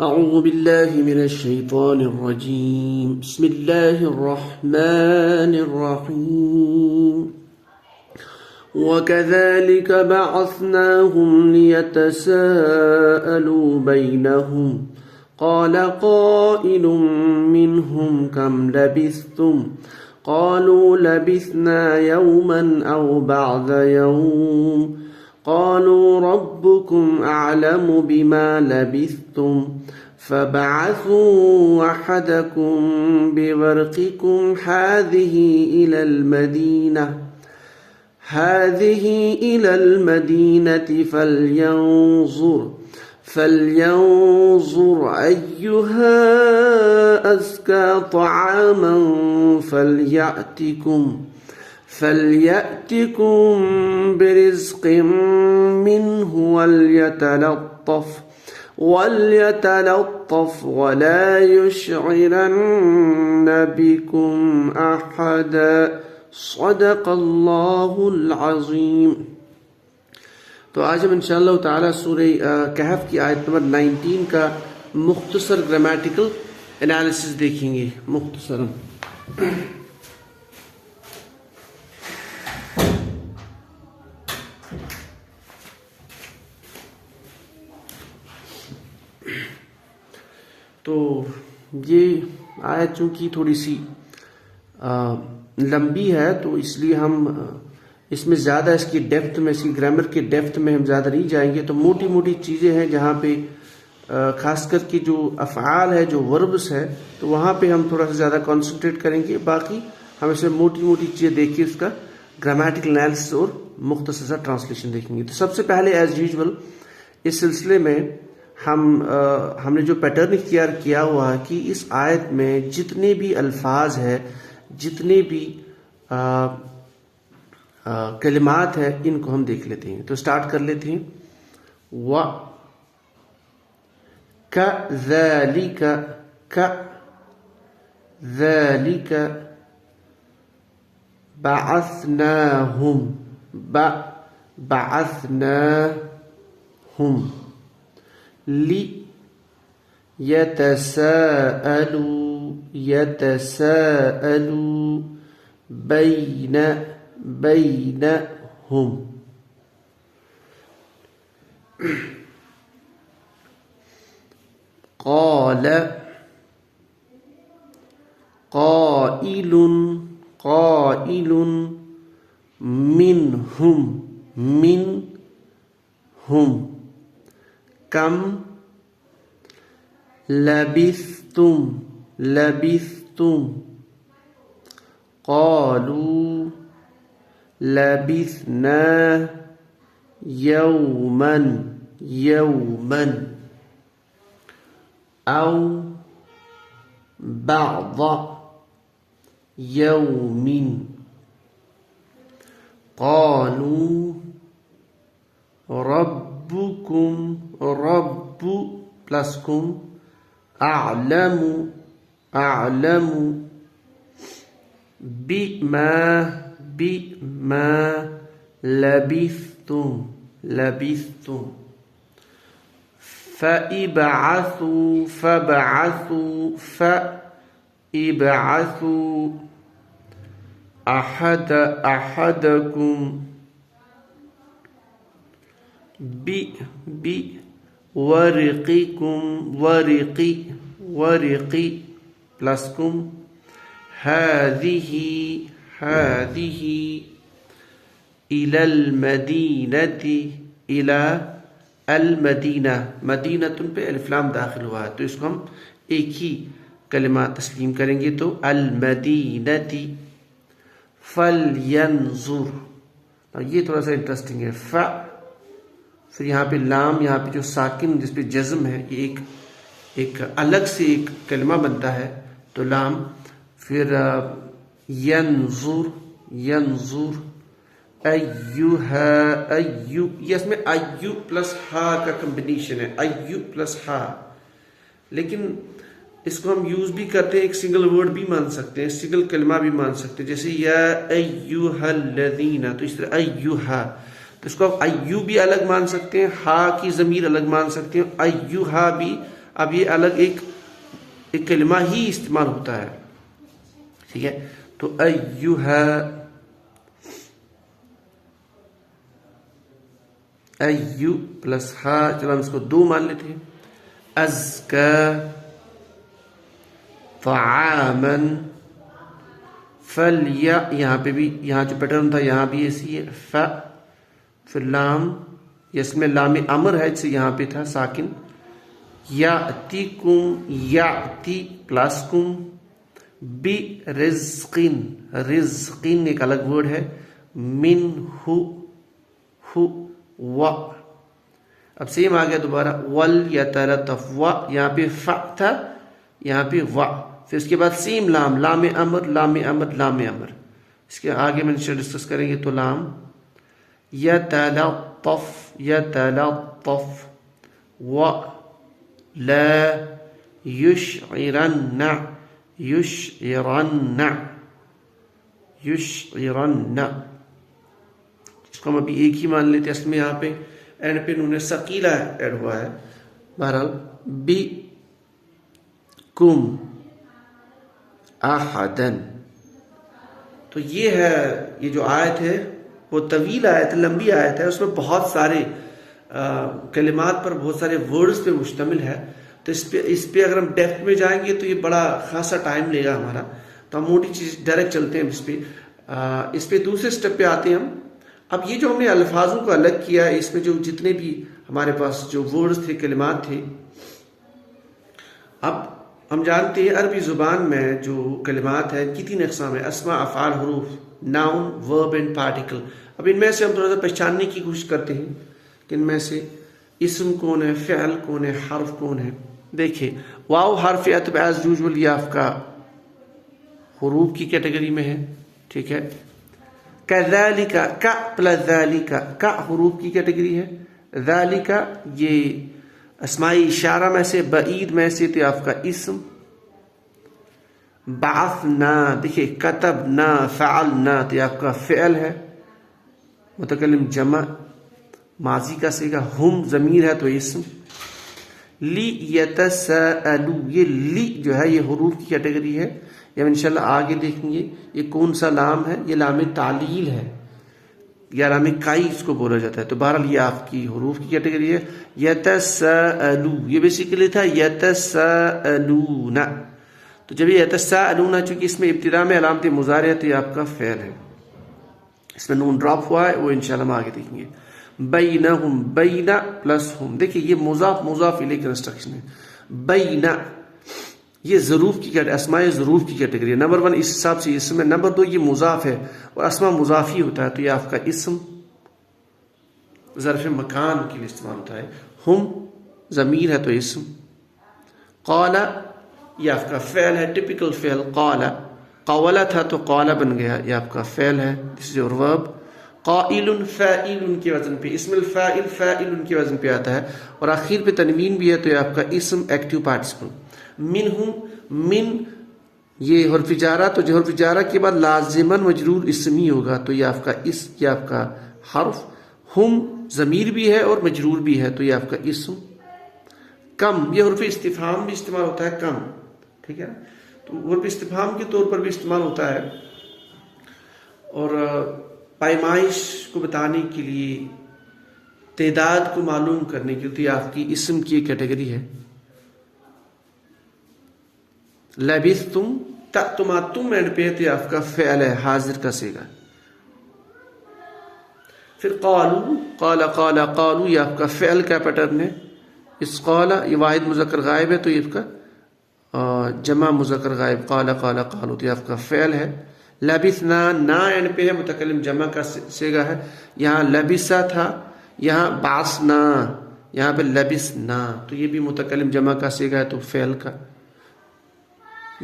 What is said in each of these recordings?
أعوذ بالله من الشيطان الرجيم. بسم الله الرحمن الرحيم. وكذلك بعثناهم ليتساءلوا بينهم قال قائل منهم كم لبثتم قالوا لبثنا يوما أو بعض يوم قالوا ربكم أعلم بما لبثتم فبعثوا أحدكم بورقكم هذه إلى المدينة فلينظر أيها أزكى طعاما فليأتكم برزق منه وليتلطف ولا يشعرن بكم أحدا. صدق اللہ العظیم. تو آج ہم انشاءاللہ تعالی سورہ کہف کی آیت نمبر 19 کا مختصر گرامیٹیکل انالیسس دیکھیں گے. مختصراً تو یہ آیت چونکہ تھوڑی سی لمبی ہے تو اس لیے ہم اس میں زیادہ اس کی ڈیپتھ میں، اس کی گرامر کی ڈیپتھ میں ہم زیادہ نہیں جائیں گے. تو موٹی موٹی چیزیں ہیں جہاں پہ خاص کر کے جو افعال ہے، جو وربس ہے، تو وہاں پہ ہم تھوڑا سا زیادہ کانسنٹریٹ کریں گے. باقی ہم اس میں موٹی موٹی چیزیں دیکھ کے اس کا گرامیٹیکل انالیسس اور مختصر سا ٹرانسلیشن دیکھیں گے. تو سب سے پہلے ایز یوزول اس سلسلے میں ہم نے جو پیٹرن اختیار کیا ہوا ہے کہ اس آیت میں جتنے بھی الفاظ ہیں، جتنے بھی کلمات ہیں، ان کو ہم دیکھ لیتے ہیں. تو سٹارٹ کر لیتے ہیں. كَذَلِكَ بعثناهم يتساءلوا بينهم. قال قائل منهم كم لبثتم قالوا لبثنا يوما أو بعض يوم قالوا ربكم أعلم بما لبثتم فابعثوا أحدكم بورقكم هذه إلى المدینہ مدینتن پہ الف لام داخل ہوا ہے تو اس کو ہم ایک ہی کلمہ تسلیم کریں گے. تو المدینتی فلینظر. یہ تھوڑا سا انٹرسٹنگ ہے. پھر یہاں پہ لام، یہاں پہ جو ساکن جس پہ جزم ہے، یہ ایک الگ سے ایک کلمہ بنتا ہے. تو لام، پھر ینظر ایو، یہ اس میں ایو پلس ہا کا کمبینیشن ہے، ایو پلس ہا. لیکن اس کو ہم یوز بھی کرتے ہیں، ایک سنگل ورڈ بھی مان سکتے ہیں، سنگل کلمہ بھی مان سکتے ہیں، جیسے یا ایوہا الذین. تو اس طرح ایوہا، تو اس کو آپ ایو بھی الگ مان سکتے ہیں، ہا کی ضمیر الگ مان سکتے ہیں، ایوہا بھی اب یہ الگ ایک کلمہ ہی استعمال ہوتا ہے، ٹھیک ہے. تو ایہا، ایو پلس ہا، چلو ہم اس کو 2 مان لیتے ہیں. ازکا طعاما فلیا، یہاں پہ بھی یہاں جو پیٹرن تھا یہاں بھی ایسی ہے. ف پھر لام، اس میں لام امر ہے جسے یہاں پہ تھا ساکن. یاتیکم، یاتی پلس کم، بی رزقین، رزقین ایک الگ ورڈ ہے. من ہو، ہو و، اب سیم آ گیا دوبارہ. ول یتلطف، و یہاں پہ ف تھا یہاں پہ و، پھر اس کے بعد سیم لام، لام امر لام امر لام امر. اس کے آگے میں ڈسکس کریں گے. تو لام یتلطف، یتلطف، و لا یشعرن، یشعرن، یشعرن. اس کو ہم ابھی ایک ہی مان لیتے ہیں. اصل میں یہاں پہ اینڈ پہ نون ثقیلہ ایڈ ہوا ہے. بہرحال بی کم احدن. تو یہ ہے، یہ جو آیت ہے وہ طویل آیت ہے، لمبی آیت ہے. اس میں بہت سارے کلمات پر، بہت سارے ورڈز پہ مشتمل ہے. تو اس پہ اگر ہم ڈیپتھ میں جائیں گے تو یہ بڑا خاصا ٹائم لے گا ہمارا. تو ہم موٹی چیز ڈائریکٹ چلتے ہیں اس پہ دوسرے سٹیپ پہ آتے ہیں ہم. اب یہ جو ہم نے الفاظوں کو الگ کیا ہے، اس میں جو جتنے بھی ہمارے پاس جو ورڈز تھے، کلمات تھے، اب ہم جانتے ہیں عربی زبان میں جو کلمات ہیں ان کی 3 اقسام ہیں: اسماء، افعال، حروف. ناؤن، ورب اینڈ پارٹیکل. اب ان میں سے ہم تھوڑا سا پہچاننے کی کوشش کرتے ہیں کہ ان میں سے اسم کون ہے، فعل کون ہے، حرف کون ہے. دیکھیں، واو حرف عطف ایز یوزول یہ آپ کا حروف کی کیٹیگری میں ہے، ٹھیک ہے. کذالک، کا پلس ذالک، کا حروف کی کیٹیگری ہے. ذالک یہ اسماء اشارہ میں سے، بعید میں سے، تو آپ کا اسم. بعثنا، دیکھیے کتبنا، فعلنا، تو یہ آپ کا فعل ہے. متکلم جمع، ماضی کا صیغہ. ہم ضمیر ہے تو اسم. لی یتساءلوا، یہ لی جو ہے یہ حروف کی کیٹیگری ہے. یہ ہم انشاءاللہ آگے دیکھیں گے یہ کون سا لام ہے. یہ لام تعلیل ہے یا لام کائی اس کو بولا جاتا ہے. تو بہرحال یہ آپ کی حروف کی کیٹیگری ہے. یتساءلوا، یہ بیسیکلی تھا یتساءلون. تو جب یہ یتساءلون، چونکہ اس میں ابتدا میں علامت مضارع ہے تو یہ آپ کا فعل ہے. اس میں نون ڈراپ ہوا ہے، وہ انشاءاللہ ہم آگے دیکھیں گے. بینہم، بینا پلس ہم، دیکھیں یہ مضاف مضاف الیہ کنسٹرکشن ہے. بینا یہ ظروف کی کیٹیگری، اسماء ظروف کی کیٹیگری ہے. نمبر 1 اس حساب سے اسم ہے. نمبر 2 یہ مضاف ہے اور اسماء مضافی ہوتا ہے تو یہ آپ کا اسم ظرف مکان کے لیے استعمال ہوتا ہے. ہم ضمیر ہے تو اسم. قال یہ آپ کا فعل ہے، ٹپیکل فعل. قال، قولا تھا تو قال بن گیا، یہ آپ کا فعل ہے. دس از یور ورب. قائل فاعل کے وزن پہ، اسم الفاعل فاعل کے وزن پہ آتا ہے. اور آخر پہ تنوین بھی ہے تو یہ آپ کا اسم ایکٹیو پارٹیسپل. منہم، من یہ حرف جارہ، تو جو حرف جارہ کے بعد لازماً مجرور اسمی ہوگا تو یہ آپ کا یہ آپ کا حرف. ہم ضمیر بھی ہے اور مجرور بھی ہے تو یہ آپ کا اسم. کم یہ حرف استفہام بھی استعمال ہوتا ہے، کم، ٹھیک ہے. تو حرف استفہام کے طور پر بھی استعمال ہوتا ہے اور پیمائش کو بتانے کے لیے، تعداد کو معلوم کرنے کے لیے آپ کی اسم کی ایک کیٹیگری ہے. لبثتم، تم تم اینڈ پہ تو آپ کا فعل ہے، حاضر کا صیغہ. پھر قالو، قال قال قالو یہ آپ کا فعل کا پیٹرن ہے. اس قال یہ واحد مذکر غائب ہے تو یہ آپ کا جمع مذکر غائب. قال قال قالو تو یہ آپ کا فعل ہے. لبثنا، نا اینڈ پہ ہے، متکلم جمع کا صیغہ ہے. یہاں لبثا تھا، یہاں بعثنا، یہاں پہ لبثنا تو یہ بھی متکلم جمع کا صیغہ ہے تو فعل کا.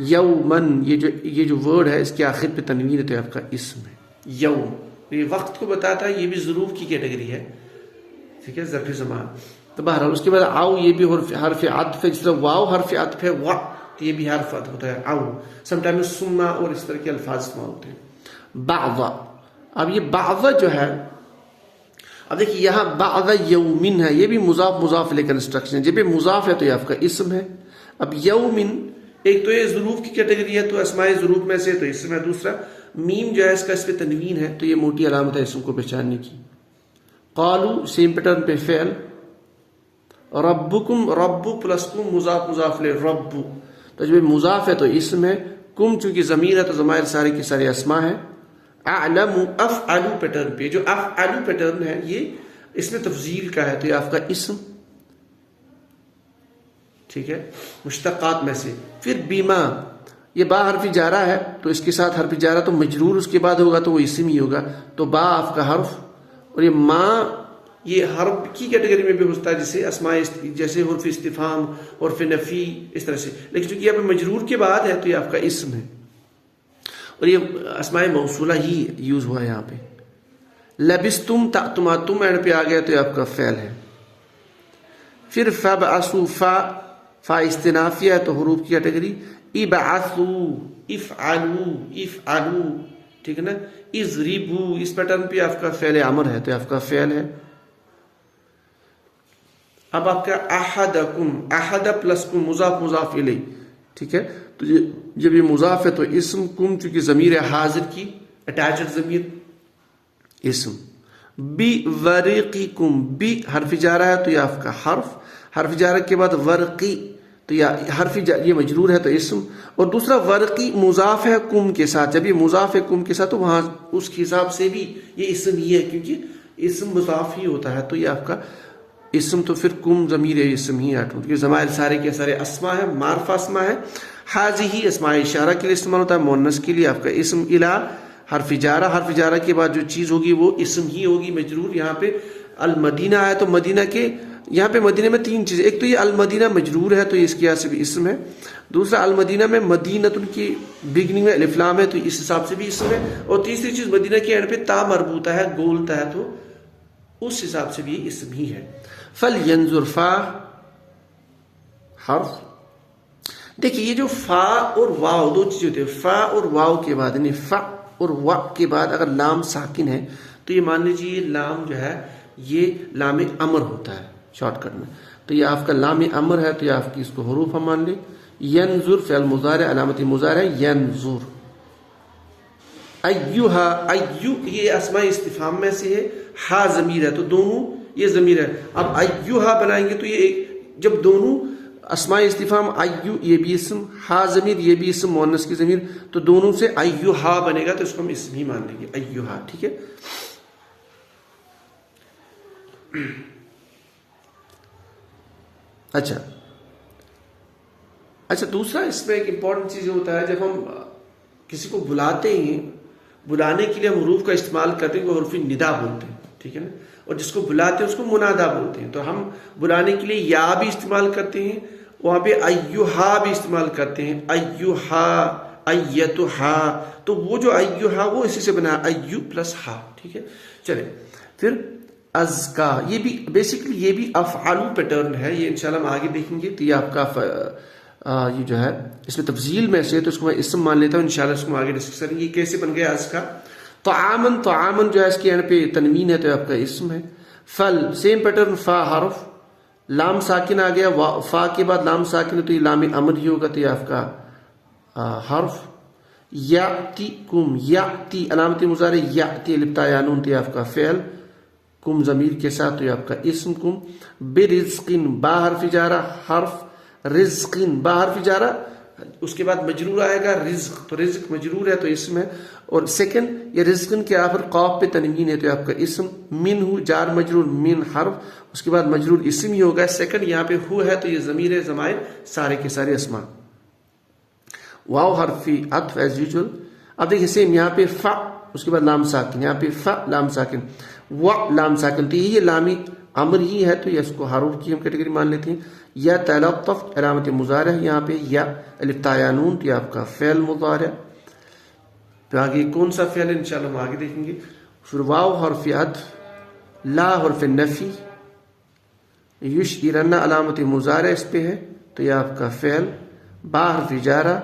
یومن یہ جو ورڈ ہے اس کے آخر پہ تنوین ہے تو آپ کا اسم ہے. یوم یہ وقت کو بتاتا ہے، یہ بھی ظروف کی کیٹیگری ہے، ٹھیک ہے، ظرف زمان. تو بہرحال اس کے بعد آؤ یہ بھی حرف عطف ہے. جس طرح واو حرف عطف ہے، وا تو یہ بھی حرف عطف ہوتا ہے. آؤ سم ٹائم سما اور اس طرح کے الفاظ استعمال ہوتے ہیں. بعض، اب یہ بعض جو ہے اب دیکھیے یہاں بعد یومن ہے، یہ بھی مضاف مضاف الیہ کنسٹرکشن ہے، جب یہ مضاف ہے تو یہ آپ کا اسم ہے. اب یومن ایک تو یہ ظروف کی کیٹیگری ہے تو اسماء ظروف میں سے تو اسم ہے، دوسرا میم جو ہے اس کا اس پہ تنوین ہے تو یہ موٹی علامت ہے اسم کو پہچاننے کی. قالو سیم پیٹرن پہ فعل. ربکم رب پلس کم مضاف مضاف الیہ رب، تو جب مضاف ہے تو اسم ہے، کم چونکہ ضمیر ہے تو ضمائر سارے کے سارے اسماء ہے. اعلم افعلو پیٹرن پہ، جو افعلو پیٹرن ہے یہ اس میں تفضیل کا ہے تو یہ آپ کا اسم، ٹھیک ہے، مشتقات میں سے. پھر بیما، یہ با حرف جارہ ہے تو اس کے ساتھ حرف جارہ تو مجرور اس کے بعد ہوگا تو وہ اسم ہی ہوگا، تو با آپ کا حرف. اور یہ ماں یہ حرف کی کیٹیگری میں بھی ہوتا ہے، جیسے اسماء جیسے حرف استفہام، حرف نفی، اس طرح سے. لیکن چونکہ یہاں پہ مجرور کے بعد ہے تو یہ آپ کا اسم ہے، اور یہ اسماء موصولہ ہی یوز ہوا ہے یہاں پہ. لبستم تأتما، تم اینڈ پہ آ گیا تو یہ آپ کا فعل ہے. پھر فبعثوا، فا استنافیہ ہے تو حروف کی کیٹیگری. ابعثوا، افعلوا، افعلوا، ٹھیک ہے نا. اضربوا، اس پیٹرن پہ آپ کا فعل امر ہے تو آپ کا فعل ہے. اب آپ کا احدکم، احد پلس کم مضاف مضاف الیہ، ٹھیک ہے. تو جب یہ مضاف ہے تو اسم، کم چونکہ ضمیر ہے حاضر کی اٹیچڈ ضمیر، اسم. بی ورقکم، بی حرف جارہ ہے تو یہ آپ کا حرف جارہ کے بعد ورقی تو یہ مجرور ہے تو اسم. اور دوسرا ورقی مضاف ہے کم کے ساتھ، جب یہ مضاف ہے کم کے ساتھ تو وہاں اس کے حساب سے بھی یہ اسم ہی ہے، کیونکہ اسم مضاف ہی ہوتا ہے تو یہ آپ کا اسم. تو پھر کم ضمیر اسم ہی آٹھ، کیونکہ ضمائر سارے کے سارے اسماء ہے، معرفہ اسماء ہے. حاضی اسماء اشارہ کے لیے استعمال ہوتا ہے، مؤنث کے لیے آپ کا اسم. الا حرف جارہ کے بعد جو چیز ہوگی وہ اسم ہی ہوگی مجرور. یہاں پہ المدینہ ہے تو مدینہ کے یہاں پہ مدینہ میں تین چیزیں، ایک تو یہ المدینہ مجرور ہے تو اس کی وجہ سے بھی اسم ہے. دوسرا المدینہ میں مدینۃ کی بگننگ میں الف لام ہے تو اس حساب سے بھی اسم ہے. اور تیسری چیز مدینہ کے اینڈ پہ تا مربوطہ ہے، گولتا ہے تو اس حساب سے بھی اسم ہی ہے. فلینظر، فا حرف. دیکھیے یہ جو فا اور واو دو چیزیں ہوتی ہیں، فا اور واو کے بعد یعنی فا اور وا کے بعد اگر لام ساکن ہے تو یہ مان لیجیے لام جو ہے یہ لام امر ہوتا ہے شارٹ کٹ میں، تو یہ آپ کا لام امر ہے تو یہ آپ کی اس کو حروف ہم مان لیں. ینظر فعل مضارع، علامت مضارع ینظر. ایھا، ایو یہ اسماء استفہام میں سے ہے، ہا ضمیر ہے تو دونوں یہ ضمیر ہے. اب ایھا بنائیں گے تو یہ جب دونوں اسماء استفہام ایو یہ بھی اسم، ہا ضمیر یہ بھی اسم مؤنث کی ضمیر، تو دونوں سے ایھا بنے گا تو اس کو ہم اسم ہی مان لیں گے، ایھا، ٹھیک ہے. اچھا دوسرا اس میں ایک امپورٹنٹ چیز ہوتا ہے، جب ہم کسی کو بلاتے ہیں، بلانے کے لیے ہم حروف کا استعمال کرتے ہیں، وہ حروف ندا بولتے ہیں، ٹھیک ہے نا. اور جس کو بلاتے ہیں اس کو منادا بولتے ہیں. تو ہم بلانے کے لیے یا بھی استعمال کرتے ہیں، وہاں پہ ایھا بھی استعمال کرتے ہیں، ایھا، ایتھا. تو وہ جو ایھا وہ اسی سے بنا ایو پلس ہا، ٹھیک ہے. چلے پھر ازکا، یہ بھی بیسکلی یہ بھی افعلو پیٹرن ہے، یہ انشاءاللہ ہم آگے دیکھیں گے. تو یہ آپ کا یہ جو ہے اس میں تفضیل میں سے تو اس کو میں اسم مان لیتا ہوں، انشاءاللہ اس کو آگے ڈسکس کریں گے. یہ کیسے بن گیا ازکا. طعامن، طعامن جو ہے اس کے اینڈ پہ تنوین ہے تو آپ کا اسم ہے. فل سیم پیٹرن، فا حرف، لام ساکن آ گیا، فا کے بعد لام ساکن ہے تو یہ لام امر ہی ہوگا تو یہ آپ کا حرف. یاتیکم، یاتی علامت مضارع یاتی الف تا یا نون تو یہ آپ کا فعل، کم ضمیر کے ساتھ تو یہ آپ کا اسم کم. برزقن، با حرف جارہ حرف، رزقن با حرف جارہ اس کے بعد مجرور آئے گا رزق، تو رزق مجرور ہے تو اسم ہے. اور سیکنڈ یہ رزقن کے آخر قاف پہ تنوین ہے تو آپ کا اسم. من ہو جار مجرور، من حرف اس کے بعد مجرور اسم ہی ہوگا. سیکنڈ یہاں پہ ہو ہے تو یہ ضمیر ہے، ضمائر سارے کے سارے اسماء. واو حرف عطف ایز یوزول. اب دیکھیے سیم یہاں پہ فا اس کے بعد لام ساکن، یہاں پہ فا لام ساکن، و لام ساکن، تو یہ لامی امر ہی ہے تو یہ اس کو حروف کی ہم کیٹیگری مان لیتے ہیں. یا تلطف علامت مضارع ہے یہاں پہ، یا الف تا یا نون تو یہ آپ کا فعل مضارع. تو آگے کون سا فعل انشاءاللہ ہم آگے دیکھیں گے. پھر واو حرف عطف، لا حرف نفی، یشعرن علامت مضارع اس پہ ہے تو یہ آپ کا فعل. با حرف جارہ،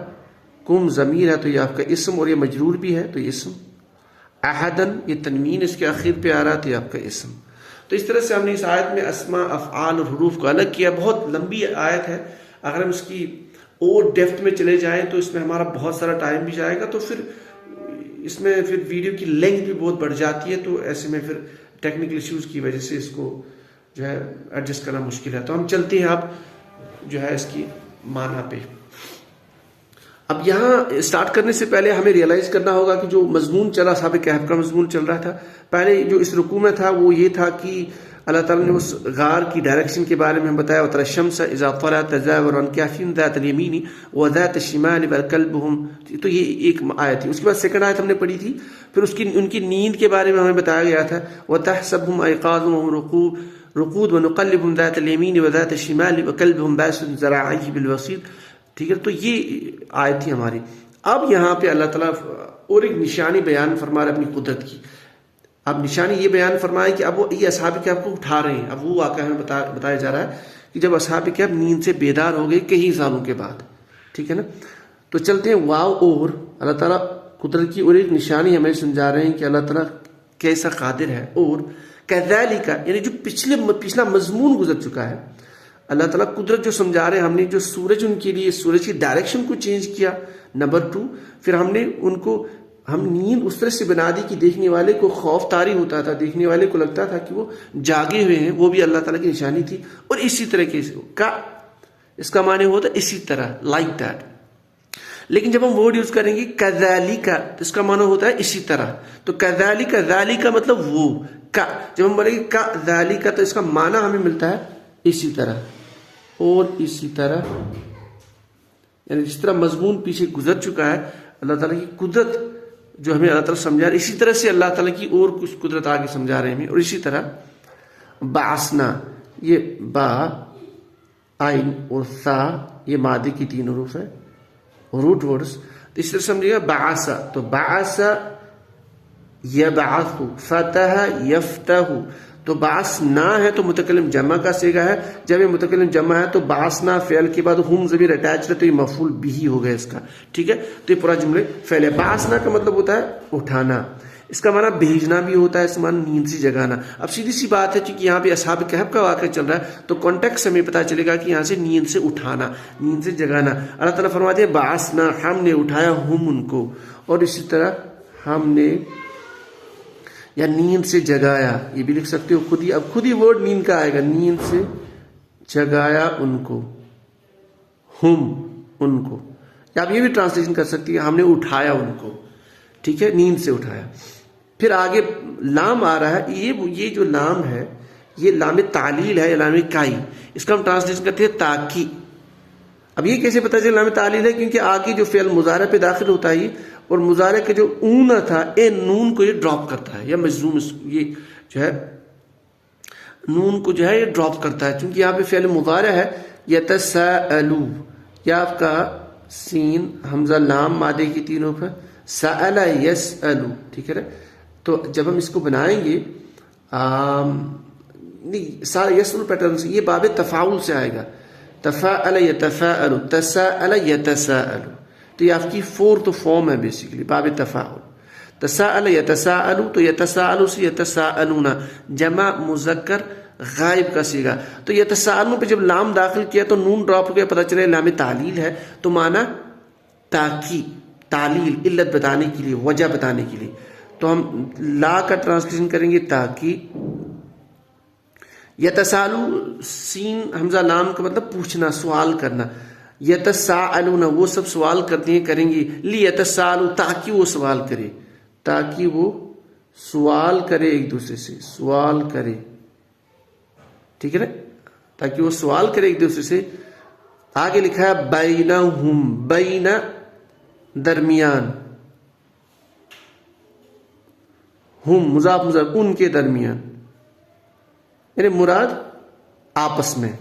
کم ضمیر ہے تو یہ آپ کا اسم اور یہ مجرور بھی ہے تو یہ اسم. احدن یہ تنوین اس کے آخر پہ آ رہا تو یہ آپ کا اسم. تو اس طرح سے ہم نے اس آیت میں اسماء، افعال اور حروف کو الگ کیا. بہت لمبی آیت ہے، اگر ہم اس کی اور ڈیپتھ میں چلے جائیں تو اس میں ہمارا بہت سارا ٹائم بھی جائے گا، تو پھر اس میں پھر ویڈیو کی لینتھ بھی بہت بڑھ جاتی ہے، تو ایسے میں پھر ٹیکنیکل ایشوز کی وجہ سے اس کو جو ہے ایڈجسٹ کرنا مشکل ہے. تو ہم چلتے ہیں آپ جو ہے اس کی معنی پہ. اب یہاں اسٹارٹ کرنے سے پہلے ہمیں ریئلائز کرنا ہوگا کہ جو مضمون چلا، اصحاب کہف کا مضمون چل رہا تھا. پہلے جو اس رکوع میں تھا وہ یہ تھا کہ اللہ تعالیٰ نے اس غار کی ڈائریکشن کے بارے میں ہم بتایا، وَتَرَى الشَّمْسَ إِذَا طَلَعَتْ تَزَاوَرُ عَنْ كَهْفِهِمْ ذَاتَ الْيَمِينِ وَذَاتَ الشِّمَالِ بَلْ كَلْبُهُمْ. تو یہ ایک آیت تھی. اس کے بعد سیکنڈ آیت ہم نے پڑھی تھی، پھر ان کی نیند کے بارے میں ہمیں بتایا گیا تھا، وَتَحْسَبُهُمْ أَيْقَاظًا وَهُمْ رقود وَنُقَلِّبُهُمْ ذَاتَ الْيَمِينِ وَذَاتَ الشِّمَالِ وَكَلْبُهُمْ بَاسِطٌ ذِرَاعَيْهِ بِالْوَصِيدِ. ٹھیک ہے، تو یہ آیت تھی ہماری. اب یہاں پہ اللہ تعالیٰ اور ایک نشانی بیان فرما رہا ہے اپنی قدرت کی. اب نشانی یہ بیان فرمائے کہ اب وہ یہ اصحاب کہف کو اٹھا رہے ہیں. اب وہ واقعہ ہمیں بتایا جا رہا ہے کہ جب اصحاب کہف نیند سے بیدار ہو گئے کئی سالوں کے بعد. ٹھیک ہے نا، تو چلتے ہیں واو. اور اللہ تعالیٰ قدرت کی اور ایک نشانی ہمیں سمجھا رہے ہیں کہ اللہ تعالیٰ کیسا قادر ہے. اور کذالک، یعنی جو پچھلا مضمون گزر چکا ہے، اللہ تعالیٰ قدرت جو سمجھا رہے ہیں. ہم نے جو سورج ان کے لیے سورج کی ڈائریکشن کو چینج کیا، نمبر 2. پھر ہم نے ان کو نیند اس طرح سے بنا دی کہ دیکھنے والے کو خوف طاری ہوتا تھا، دیکھنے والے کو لگتا تھا کہ وہ جاگے ہوئے ہیں. وہ بھی اللہ تعالیٰ کی نشانی تھی. اور اسی طرح کے کا اس کا معنی ہوتا ہے اسی طرح، لائک دیٹ. لیکن جب ہم ورڈ یوز کریں گے کذالک، تو اس کا معنی ہوتا ہے اسی طرح. تو کذالک، ذالک مطلب وہ کا. جب ہم بولیں گے کذالک تو اس کا معنی ہمیں ملتا ہے اسی طرح. اور اسی طرح یعنی جس طرح مضمون پیچھے گزر چکا ہے، اللہ تعالیٰ کی قدرت جو ہمیں اللہ تعالیٰ سمجھا رہے، اسی طرح سے اللہ تعالیٰ کی اور کچھ قدرت آگے سمجھا رہے ہیں ہمیں. اور اسی طرح بعثنا، یہ با، عین اور ثا، یہ مادے کی 3 حروف ہے، روٹ ورڈز. تو اس طرح سمجھے گا بعث، تو بعث یبعث، فتح یفتح. تو بعثنا ہے تو متکلم جمع کا صیغہ ہے. جب یہ متکلم جمع ہے تو بعثنا فعل کے بعد ہم ضمیر اٹیچ ہے، تو یہ مفعول بھی ہو گیا اس کا. ٹھیک ہے، تو یہ پورا جملے فعل ہے. بعثنا کا مطلب ہوتا ہے اٹھانا. اس کا معنی بھیجنا بھی ہوتا ہے، اس معنی نیند سے جگانا. اب سیدھی سی بات ہے کہ یہاں پہ اصحاب کہف کا واقعہ چل رہا ہے، تو کانٹیکسٹ ہمیں پتہ چلے گا کہ یہاں سے نیند سے اٹھانا، نیند سے جگانا. اللہ تعالیٰ فرماتے ہیں بعثنا، ہم نے اٹھایا، ہم ان کو. اور اسی طرح ہم نے یا نیند سے جگایا، یہ بھی لکھ سکتے ہو خود ہی. اب خود ہی ورڈ نیند کا آئے گا، نیند سے جگایا ان کو، ہم ان کو. یا آپ یہ بھی ٹرانسلیشن کر سکتی ہیں، ہم نے اٹھایا ان کو. ٹھیک ہے، نیند سے اٹھایا. پھر آگے لام آ رہا ہے. یہ جو لام ہے یہ لام تعلیل ہے یا لام کائی. اس کا ہم ٹرانسلیشن کرتے ہیں تاکی. اب یہ کیسے پتہ چلے لام تعلیل ہے؟ کیونکہ آگے جو فعل مضارع پہ داخل ہوتا ہے اور مضارع کا جو اون تھا، اے نون کو یہ ڈراپ کرتا ہے، یا مجزوم، یہ جو ہے نون کو جو ہے یہ ڈراپ کرتا ہے، کیونکہ یہاں پہ فعل مضارع ہے. یتساءلو، یا آپ کا سین حمزہ لام مادے کی 3 حروف ہے، سأل یسألو. ٹھیک ہے نا، تو جب ہم اس کو بنائیں گے سارا یسألو پیٹرن سے، یہ باب تفاعل سے آئے گا. تفاعل یتفاعل، تساءل یتساءل. تو یہ آپ کی 4th فارم ہے بیسیکلی باب تفاعل. تساءل یتساءل، تو یتساءل سے یتساءلون، جمع مذکر غائب کا صیغہ. تو یتساءلون پہ جب لام داخل کیا تو نون ڈراپ ہو گیا، پتہ چلے لام تعلیل ہے. تو معنی تاکی، تعلیل، علت بتانے کے لیے، وجہ بتانے کے لیے. تو ہم لا کا ٹرانسلیشن کریں گے تاکی. یتساءلو، سین حمزہ لام کا مطلب پوچھنا، سوال کرنا. یتساءلون، وہ سب سوال کرتے ہیں، کریں گے. لیتساءلوا، تاکہ وہ سوال کرے، تاکہ وہ سوال کرے، ایک دوسرے سے سوال کرے. ٹھیک ہے نا، تاکہ وہ سوال کرے ایک دوسرے سے. آگے لکھا ہے بینہم، بین درمیان، ہم مضاف مضاف ان کے درمیان، یعنی مراد آپس میں.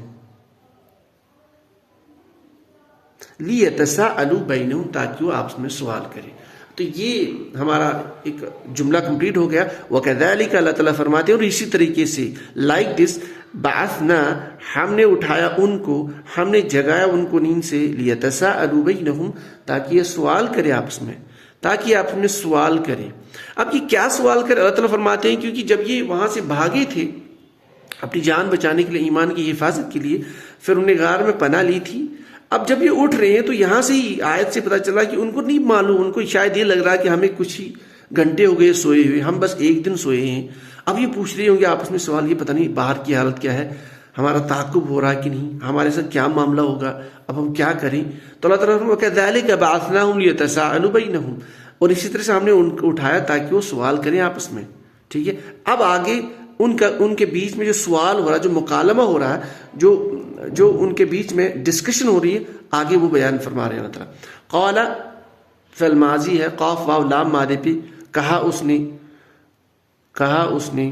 لیتساءلوا بینہم، تاکہ وہ آپس میں سوال کرے. تو یہ ہمارا ایک جملہ کمپلیٹ ہو گیا. وَكَذَلِكَ، اللہ تعالیٰ فرماتے ہیں اور اسی طریقے سے، لائک دس، بعثنا، ہم نے اٹھایا ان کو، ہم نے جگایا ان کو نیند سے، لیتساءلوا بینہم، تاکہ یہ سوال کرے آپس میں، تاکہ آپ نے سوال کرے. اب یہ کیا سوال کرے؟ اللہ تعالیٰ فرماتے ہیں کیونکہ جب یہ وہاں سے بھاگے تھے اپنی جان بچانے کے لیے، ایمان کی حفاظت کے لیے پھر انہیں غار میں پناہ لی تھی۔ اب جب یہ اٹھ رہے ہیں تو یہاں سے ہی آیت سے پتہ چلا کہ ان کو نہیں معلوم، ان کو شاید یہ لگ رہا کہ ہمیں کچھ ہی گھنٹے ہو گئے سوئے ہوئے، ہم بس ایک دن سوئے ہیں۔ اب یہ پوچھ رہے ہوں گے آپس میں سوال، یہ پتہ نہیں باہر کی حالت کیا ہے، ہمارا تعاقب ہو رہا کہ نہیں، ہمارے ساتھ کیا معاملہ ہوگا، اب ہم کیا کریں؟ تو اللہ تعالیٰ نے کذالک بعثناہم لیتساءلوا بینہم، اور اسی طرح سے ہم نے ان کو اٹھایا تاکہ وہ سوال کریں آپس میں، ٹھیک ہے۔ اب آگے ان کے بیچ میں جو سوال ہو رہا ہے، جو مکالمہ ہو رہا ہے، جو ان کے بیچ میں ڈسکشن ہو رہی ہے، آگے وہ بیان فرما رہے ہیں اللہ تعالیٰ۔ قال فعل ماضی ہے، قاف واو لام مادے پہ، کہا اس نے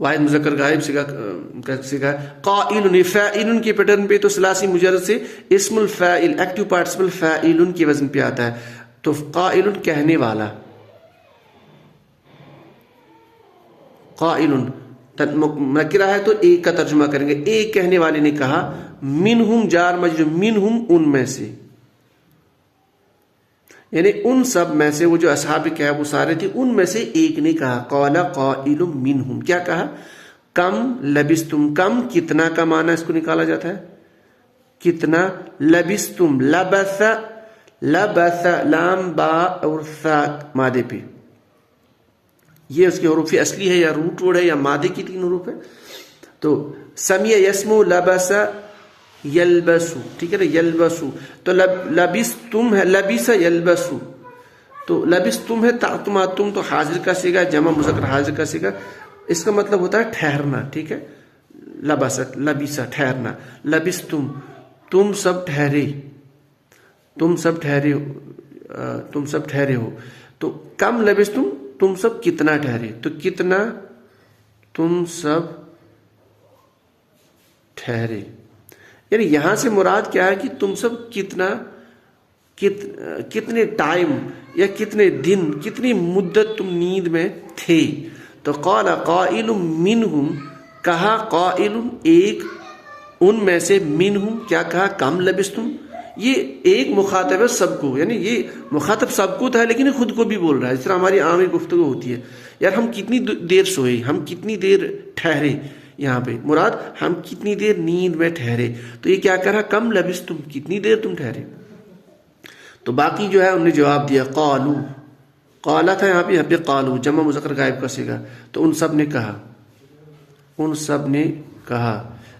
واحد مذکر غائب سکھا قائل، فاعل کے پیٹرن پہ تو ثلاثی مجرد سے اسم الفاعل ایکٹیو پارٹیسپل فاعل کے وزن پہ آتا ہے، تو قائل کہنے والا، قائل نکرہ ہے تو ایک کا ترجمہ کریں گے، ایک کہنے والے نے کہا، منہم جار مجرور، منہم ان میں سے، یعنی ان سب میں سے، وہ جو اصحاب کہف وہ سارے تھے، ان میں سے ایک نے کہا، قال قائل منہم، کیا کہا؟ کم لبستم، کم کتنا کا معنی اس کو نکالا جاتا ہے، کتنا، لبستم، لبث لام با اور ثا مادے پہ، یہ اس کی حروف اصلی ہے یا روٹ ورڈ ہے یا مادے کی 3 حروف ہے۔ تو سمیع یسمو لبس یلبسو، ٹھیک ہے نا، یلبسو، تو لبستم ہے، لبس یلبسو، تو لبستم ہے تم تو حاضر کا صیغہ، جمع مذکر حاضر کا صیغہ، اس کا مطلب ہوتا ہے ٹھہرنا، ٹھیک ہے، لبست لبسا ٹھہرنا، لبستم تم سب ٹھہرے، تم سب ٹھہرے ہو، تو کم لبستم تم سب کتنا ٹھہرے، تو کتنا تم سب ٹھہرے، یعنی یہاں سے مراد کیا ہے کہ تم سب کتنے ٹائم یا کتنے دن، کتنی مدت تم نیند میں تھے۔ تو قال قائل منہم، کہا قائل ایک ان میں سے، منہم کیا کہا، کم لبستم، یہ ایک مخاطب ہے سب کو، یعنی یہ مخاطب سب کو تھا لیکن خود کو بھی بول رہا ہے، اس طرح ہماری عام گفتگو ہوتی ہے، یار ہم کتنی دیر سوئے، ہم کتنی دیر ٹھہرے، یہاں پہ مراد ہم کتنی دیر نیند میں ٹھہرے، تو یہ کیا کہہ رہا، کم لبستم، کتنی دیر تم ٹھہرے۔ تو باقی جو ہے انہوں نے جواب دیا، قالو، قالا تھا یہاں پہ قالو جمع مذکر غائب کا صیغہ، تو ان سب نے کہا،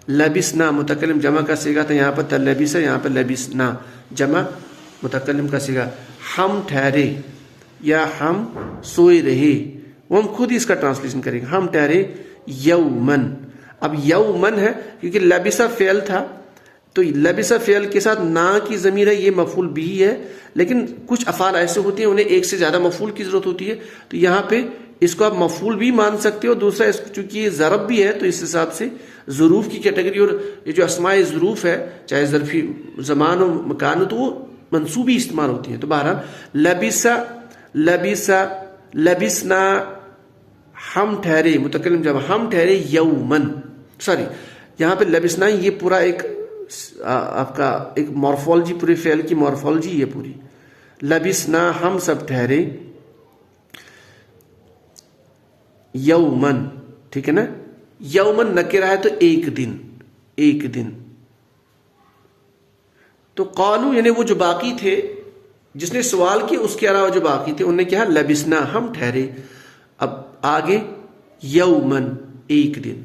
لبسنا متکلم جمع کا صیغہ تھا، یہاں پر لبسا، یہاں پر لبسنا جمع متکلم کا صیغہ، ہم ٹھہرے یا ہم سوئے رہے، وہ ہم خود ہی اس کا ٹرانسلیشن کریں گے، ہم ٹھہرے یومن، اب یومن ہے کیونکہ لبسا فعل تھا، تو لبسا فعل کے ساتھ نا کی ضمیر ہے، یہ مفعول بھی ہے، لیکن کچھ افعال ایسے ہوتے ہیں انہیں ایک سے زیادہ مفعول کی ضرورت ہوتی ہے، تو یہاں پہ اس کو آپ مفعول بھی مان سکتے ہو، دوسرا اس چونکہ یہ ضرب بھی ہے تو اس حساب سے ظروف کی کیٹیگری، اور یہ جو اسماء ظروف ہے چاہے ظرفی زمان و مکان ہو تو وہ منصوبی استعمال ہوتی ہیں۔ تو بہرحال لبسنا ہم ٹھہرے، متکلم جب ہم ٹھہرے یومن، یہاں پہ لبسنا یہ پورا ایک آپ کا ایک مورفولوجی، پورے فعل کی مورفولوجی ہے پوری، لبسنا ہم سب ٹھہرے یومن، ٹھیک ہے نا، یومن نکرہ ہے تو ایک دن، تو قالو یعنی وہ جو باقی تھے، جس نے سوال کیا اس کے علاوہ جو باقی تھے انہوں نے کہا لبسنا ہم ٹھہرے، اب آگے یومن ایک دن،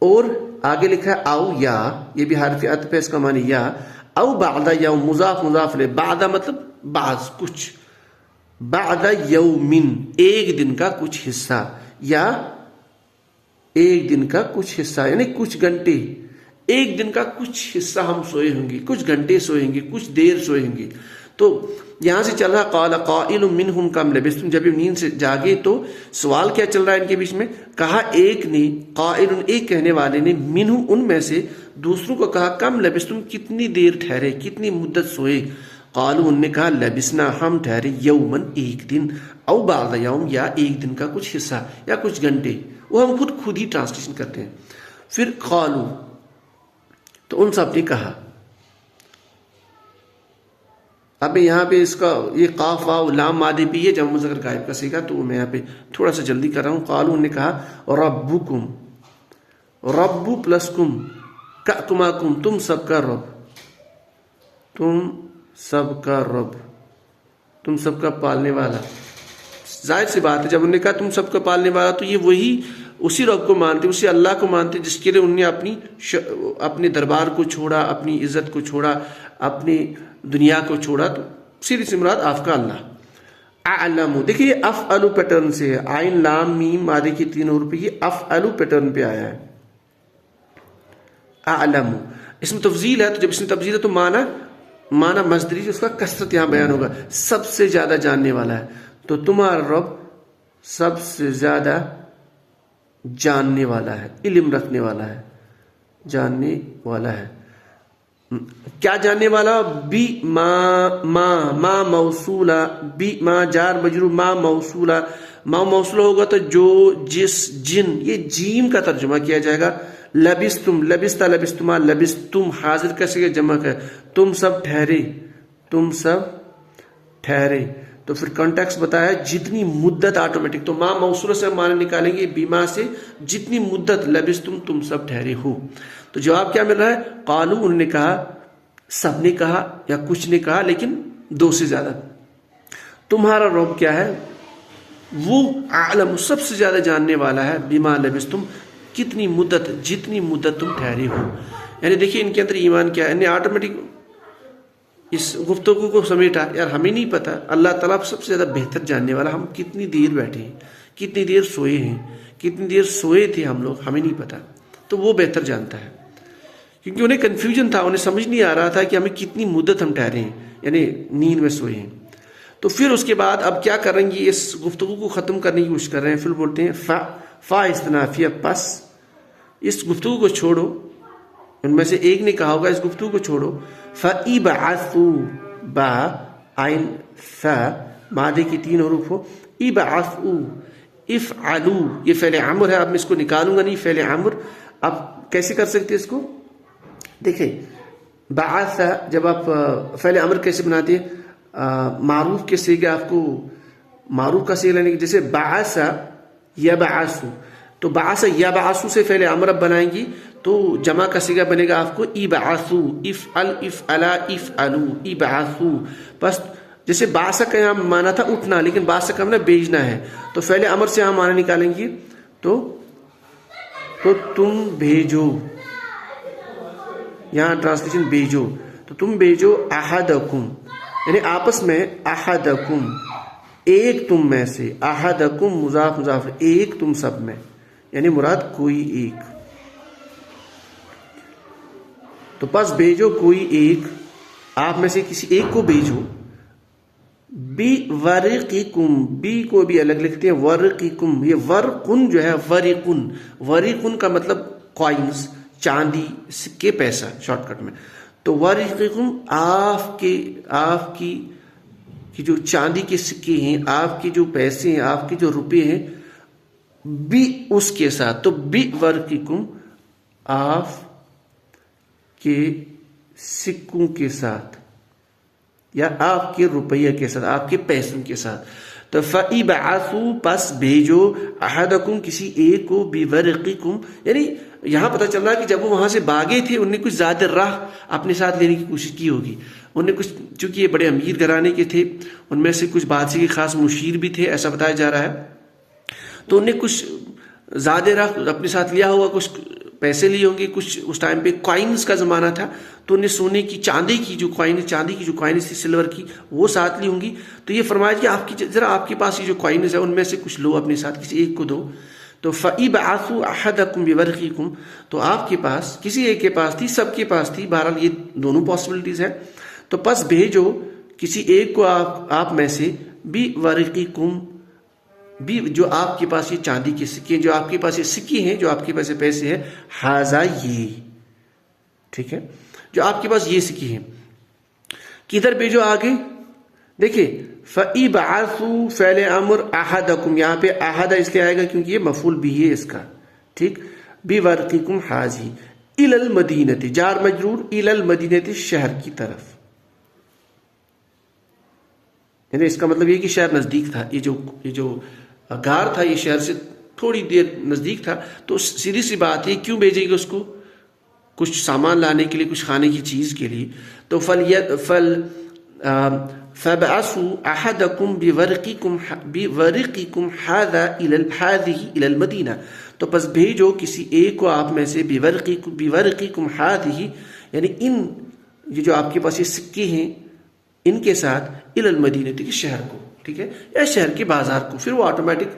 اور آگے لکھا ہے او یا، یہ بھی حرف عطف ہے، اس کا معنی یا، او بعد یوم، مضاف لے، بعد مطلب بعض کچھ، بعد یومن ایک دن کا کچھ حصہ، یا ایک دن کا کچھ حصہ یعنی کچھ گھنٹے، ایک دن کا کچھ حصہ ہم سوئے ہوں گے، کچھ گھنٹے سوئیں گے، کچھ دیر سوئیں گے۔ تو یہاں سے چل رہا قال قائل منہم کم لبستم، جب نیند سے جاگے تو سوال کیا چل رہا ہے ان کے بیچ میں، کہا ایک نے، قائل ایک کہنے والے نے، منہم ان میں سے، دوسروں کو کہا کم لبستم کتنی دیر ٹھہرے، کتنی مدت سوئے، قالو ان نے کہا لبسنا ہم ٹھہرے یومن ایک دن، او بعض یوم یا ایک دن کا کچھ حصہ یا کچھ گھنٹے، وہ ہم خود ہی ٹرانسلیشن کرتے ہیں۔ پھر قالو تو ان سب نے کہا، اب یہاں پہ اس کا یہ قاف واو لام مادے پہ یہ جمع مذکر غائب کا صیغہ، تو میں یہاں پہ تھوڑا سا جلدی کر رہا ہوں. قالو نے کہا ربکم، رب پلس کم، کما کم تم سب کا رب، تم سب کا رب، تم سب کا پالنے والا. ظاہر سی بات ہے جب انہوں نے کہا تم سب کا پالنے والا تو یہ وہی اسی رب کو مانتے، اسی اللہ کو مانتے جس کے لیے انہوں نے اپنے دربار کو چھوڑا، اپنی عزت کو چھوڑا، اپنی دنیا کو چھوڑا. تو سیدھی سی مراد آپ کا اللہ. اعلم، دیکھیے یہ افعلو پیٹرن سے ہے، عین لام میم مادے کی 3 حروف پہ یہ افعلو پیٹرن پہ آیا ہے. اعلم اس میں تفضیل ہے، تو جب اس میں تفضیل ہے تو معنی مصدری اس کا کثرت یہاں بیان ہوگا، سب سے زیادہ جاننے والا ہے. تو تمہارا رب سب سے زیادہ جاننے والا ہے، علم رکھنے والا ہے، جاننے والا ہے. کیا جاننے والا؟ بی ما موصولہ، بی ما جار مجرور، ما موصولہ، ما موصولہ ہوگا تو جو، جس، جن، یہ جیم کا ترجمہ کیا جائے گا. لبستم، لبستہ، لبستما، لبستم حاضر کا صیغہ جمع ہے، تم سب ٹھہرے، تم سب ٹھہرے. تو پھر کانٹیکسٹ بتایا جتنی مدت آٹومیٹک، تو ما موصولہ سے ہم معنی نکالیں گے بیما سے جتنی مدت، لبستم تم سب ٹھہرے ہو. تو جواب کیا مل رہا ہے؟ قالو انہوں نے کہا، سب نے کہا یا کچھ نے کہا لیکن 2 سے زیادہ. تمہارا رب کیا ہے؟ وہ عالم سب سے زیادہ جاننے والا ہے، بما لبستم کتنی مدت، جتنی مدت تم ٹھہرے ہو. یعنی دیکھیے ان کے اندر ایمان کیا ہے، انہیں آٹومیٹک اس گفتگو کو سمیٹا، یار ہمیں نہیں پتا، اللہ تعالیٰ سب سے زیادہ بہتر جاننے والا، ہم کتنی دیر بیٹھے ہیں، کتنی دیر سوئے ہیں، کتنی دیر سوئے تھے ہم لوگ، ہمیں نہیں پتا، تو وہ بہتر جانتا ہے. کیونکہ انہیں کنفیوژن تھا، انہیں سمجھ نہیں آ رہا تھا کہ ہمیں کتنی مدت ہم ٹھہرے ہیں، یعنی نیند میں سوئے ہیں. تو پھر اس کے بعد اب کیا کریں گے، اس گفتگو کو ختم کرنے کی کوشش کر رہے ہیں. پھر بولتے ہیں فا استنافیہ، پس اس گفتگو کو چھوڑو. ان میں سے ایک نے کہا ہوگا اس گفتگو کو چھوڑو. فَإِبْعَثُوا، با عین فا مادے کی 3 حروف ہو، ابعثوا، افعلوا، یہ فعل امر ہے. اب میں اس کو نکالوں گا نہیں، فعل امر. اب کیسے کر سکتے اس کو؟ دیکھیں بعث، جب آپ فعل امر کیسے بناتے ہیں، معروف کے صیغے، آپ کو معروف کا صیغہ لینے کی، جیسے بعث یبعث، تو بعث یبعث سے فعل امر اب بنائیں گی تو جمع کا صیغہ بنے گا آپ کو ابعثوا، افعل، افعلا، افعلوا، ابعثوا. بس جیسے بعث کا یہاں مانا تھا اٹھنا، لیکن بعث کا مانا بھیجنا ہے، تو فعل امر سے ہم معنی نکالیں گے تو تم بھیجو، یہاں ٹرانسلیشن بھیجو، تو تم بھیجو احدکم، یعنی آپس میں، احدکم ایک تم میں سے، احدکم مضاف مضاف، ایک تم سب میں، یعنی مراد کوئی ایک. تو پس بھیجو کوئی ایک، آپ میں سے کسی ایک کو بھیجو. بی ورقکم، بی کو بھی الگ لکھتے ہیں، ورقکم، یہ ورقن جو ہے، ورقن، ورقن کا مطلب کوائنز، چاندی، سکے، پیسہ شارٹ کٹ میں. تو ورقکم آپ کی جو چاندی کے سکے ہیں، آپ کے جو پیسے ہیں، آپ کے جو روپے ہیں، بھی اس کے ساتھ. تو بھی ورقکم آپ کے سکوں کے ساتھ، یا آپ کے روپیہ کے ساتھ، آپ کے پیسوں کے ساتھ. تو فَإِبْعَثُوا، پس بھیجو، احدکم کسی ایک کو، بِوَرْقِکُم، یعنی یہاں پتہ چل رہا ہے کہ جب وہ وہاں سے بھاگے تھے انہوں نے کچھ زیادہ راہ اپنے ساتھ لینے کی کوشش کی ہوگی. انہوں نے کچھ، چونکہ یہ بڑے امیر گھرانے کے تھے، ان میں سے کچھ بادشاہ کے خاص مشیر بھی تھے ایسا بتایا جا رہا ہے، تو انہوں نے کچھ زیادہ راہ اپنے ساتھ لیا ہوگا، کچھ پیسے لیے ہوں گے، کچھ اس ٹائم پہ کوائنز کا زمانہ تھا تو انہیں سونے کی، چاندی کی جو کوائنز تھی، سلور کی، وہ ساتھ لی ہوں گی. تو یہ فرمایا کہ آپ کی ذرا، آپ کے پاس یہ جو کوائنز ہے ان میں سے کچھ لو اپنے ساتھ، کسی ایک کو دو. تو فَإِبْعَثُوا أَحَدَكُمْ بِوَرْقِكُمْ، تو آپ کے پاس، کسی ایک کے پاس تھی، سب کے پاس تھی، بہرحال یہ دونوں پاسبلٹیز ہیں. تو پس بھیجو کسی ایک کو آپ میں سے، بِوَرْقِكُمْ، بھی جو آپ کے پاس یہ چاندی کے سکے، جو آپ کے پاس یہ سکے ہیں، جو آپ کے پاس یہ پیسے ہیں، ہاذا یہ، ٹھیک ہے، جو آپ کے پاس یہ سکے ہیں. کدھر بھیجو آگے؟ دیکھیں فَإِبْعَثُوا فعل امر، احدکم، یہاں پہ احد اس لیے آئے گا کیونکہ یہ مفعول بھی ہے اس کا، ٹھیک. بِوَرْقِكُمْ حاذی، إِلَى الْمَدِينَةِ، جار مجرور، إِلَى الْمَدِينَةِ شہر کی طرف. یعنی اس کا مطلب یہ کہ شہر نزدیک تھا، یہ جو غار تھا یہ شہر سے تھوڑی دیر نزدیک تھا، تو سیدھی سی بات ہے کیوں بھیجے گی اس کو؟ کچھ سامان لانے کے لیے، کچھ کھانے کی چیز کے لیے. تو فَبْعَثُوا أَحَدَكُمْ بِوَرِقِكُمْ هَذِهِ إِلَى الْمَدِينَةِ، تو پس بھیجو کسی ایک کو آپ میں سے بِوَرِقِكُمْ هَذِهِ، یعنی یہ جو آپ کے پاس یہ سکے ہیں ان کے ساتھ إِلَى الْمَدِينَةِ، کہ شہر کو، ٹھیک ہے، یا شہر کے بازار کو. پھر وہ آٹومیٹک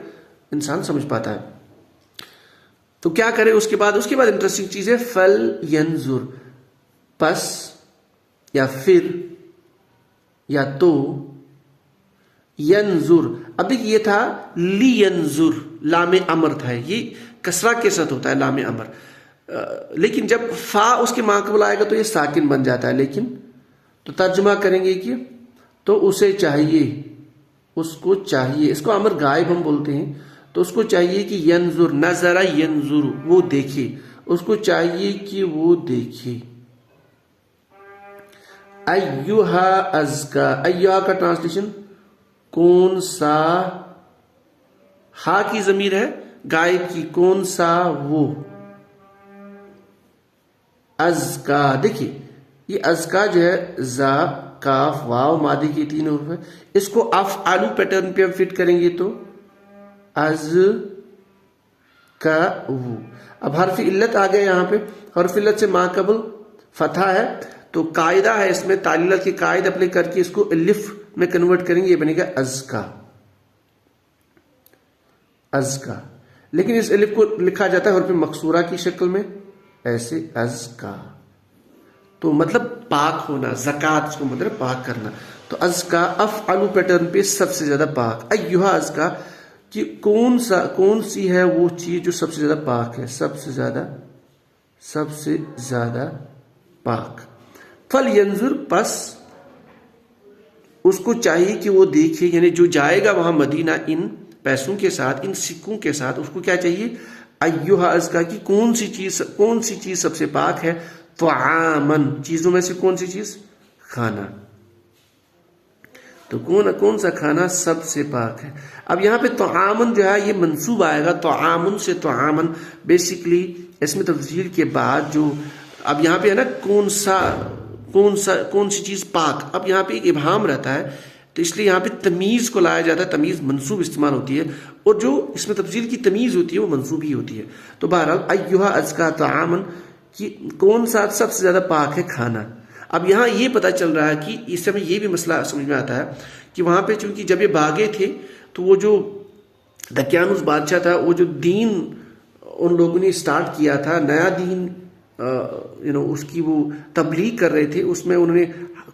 انسان سمجھ پاتا ہے. تو کیا کرے اس کے بعد انٹرسٹنگ چیز ہے فَلْيَنْظُرْ، پس یا پھر یا تو ینظر. اب دیکھیے یہ تھا لینظر، لام امر تھا، یہ کسرہ کے ساتھ ہوتا ہے لام امر، لیکن جب فا اس کے ماقبل آئے گا تو یہ ساکن بن جاتا ہے. لیکن تو ترجمہ کریں گے کہ تو اسے چاہیے، اس کو چاہیے، اس کو امر غائب ہم بولتے ہیں، تو اس کو چاہیے کہ ینظر، نظر ینظر، وہ دیکھے، اس کو چاہیے کہ وہ دیکھے. ایہا ازکا، ایہا کا ٹرانسلیشن کون سا، ہا کی ضمیر ہے غائب کی، کون سا وہ، ازکا. دیکھیے یہ ازکا جو ہے زا کاف واو مادی کی 3 حروف ہے، اس کو افعالو پیٹرن پہ ہم فٹ کریں گے تو از کا وہ. اب حرف علت آ گیا یہاں پہ، حرف علت سے ما قبل فتح ہے، تو قاعدہ ہے اس میں تعلیلات کی قاعدہ اپنے کر کے اس کو الف میں کنورٹ کریں گے، یہ بنے گا ازکا، ازکا. لیکن اس الف کو لکھا جاتا ہے حرف مقصورہ کی شکل میں ایسے ازکا، تو مطلب پاک ہونا، زکات اس کو مطلب پاک کرنا. تو ازکا افعلو پیٹرن پہ سب سے زیادہ پاک. ایہا ازکا کہ کون سی ہے وہ چیز جو سب سے زیادہ پاک ہے، سب سے زیادہ پاک. فَلْيَنْظُرْ، پس اس کو چاہیے کہ وہ دیکھے، یعنی جو جائے گا وہاں مدینہ ان پیسوں کے ساتھ، ان سکوں کے ساتھ، اس کو کیا چاہیے؟ ایہا ازکا کی کون سی چیز سب سے پاک ہے؟ طعامن، چیزوں میں سے کون سی چیز؟ کھانا. تو کون سا کھانا سب سے پاک ہے؟ اب یہاں پہ طعامن جو ہے یہ منصوب آئے گا، طعامن سے طعامن، بیسیکلی اس میں تفضیل کے بعد جو اب یہاں پہ ہے نا کون سی چیز پاک، اب یہاں پہ ایک ابہام رہتا ہے، تو اس لیے یہاں پہ تمیز کو لایا جاتا ہے، تمیز منصوب استعمال ہوتی ہے، اور جو اس میں تفضیل کی تمیز ہوتی ہے وہ منصوب ہی ہوتی ہے. تو بہرحال ایہا ازکا طعامن کہ کون سا سب سے زیادہ پاک ہے کھانا. اب یہاں یہ پتہ چل رہا ہے کہ اس سے یہ بھی مسئلہ سمجھ میں آتا ہے کہ وہاں پہ چونکہ جب یہ باغے تھے تو وہ جو دقیانوس بادشاہ تھا، وہ جو دین ان لوگوں نے سٹارٹ کیا تھا، نیا دین اس کی وہ تبلیغ کر رہے تھے، اس میں انہوں نے